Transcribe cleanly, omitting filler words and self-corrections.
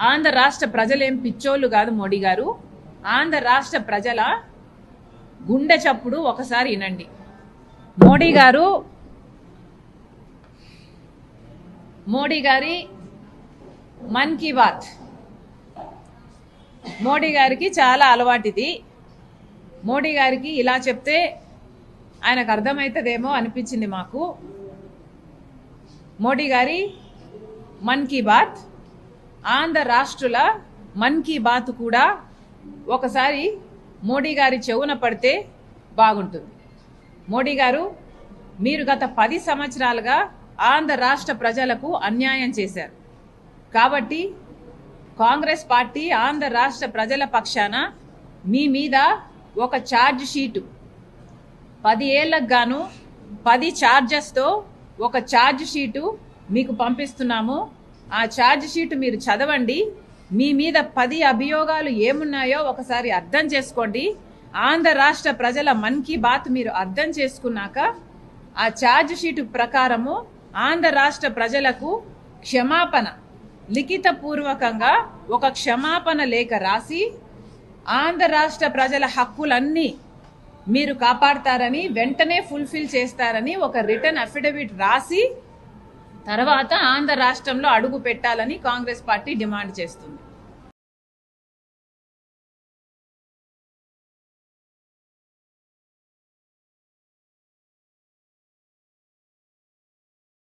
ఆంధ్ర రాష్ట్ర ప్రజలేం పిచ్చోళ్ళు కాదు మోడీ గారు. ఆంధ్ర రాష్ట్ర ప్రజల గుండె చప్పుడు ఒకసారి వినండి. మోడీ గారి మన్ కీ బాత్, మోడీ గారికి చాలా అలవాటిది. మోడీ గారికి ఇలా చెప్తే ఆయనకు అర్థమవుతుందేమో అనిపించింది మాకు. మోడీ గారి మన్ కీ బాత్, ఆంధ్ర రాష్ట్రుల మన్ కీ బాత్ కూడా ఒకసారి మోడీ గారి చెవున పడితే బాగుంటుంది. మోడీ గారు, మీరు గత 10 సంవత్సరాలుగా ఆంధ్ర రాష్ట్ర ప్రజలకు అన్యాయం చేశారు. కాబట్టి కాంగ్రెస్ పార్టీ ఆంధ్ర రాష్ట్ర ప్రజల పక్షాన మీ మీద ఒక ఛార్జ్ షీటు 10 ఏళ్లకు గాను 10 ఛార్జెస్తో ఒక ఛార్జ్ షీటు మీకు పంపిస్తున్నాము. ఆ ఛార్జ్ షీట్ మీరు చదవండి. మీ మీద 10 అభియోగాలు ఏమున్నాయో ఒకసారి అర్థం చేసుకోండి. ఆంధ్ర రాష్ట్ర ప్రజల మన్ కీ బాత్ మీరు అర్థం చేసుకున్నాక ఆ ఛార్జ్ షీట్ ప్రకారము ఆంధ్ర రాష్ట్ర ప్రజలకు క్షమాపణ, లిఖితపూర్వకంగా ఒక క్షమాపణ లేఖ రాసి ఆంధ్ర రాష్ట్ర ప్రజల హక్కులన్నీ మీరు కాపాడతారని, వెంటనే ఫుల్ఫిల్ చేస్తారని ఒక రిటర్న్ అఫిడవిట్ రాసి తర్వాత ఆంధ్ర రాష్ట్రంలో అడుగు పెట్టాలని కాంగ్రెస్ పార్టీ డిమాండ్ చేస్తుంది.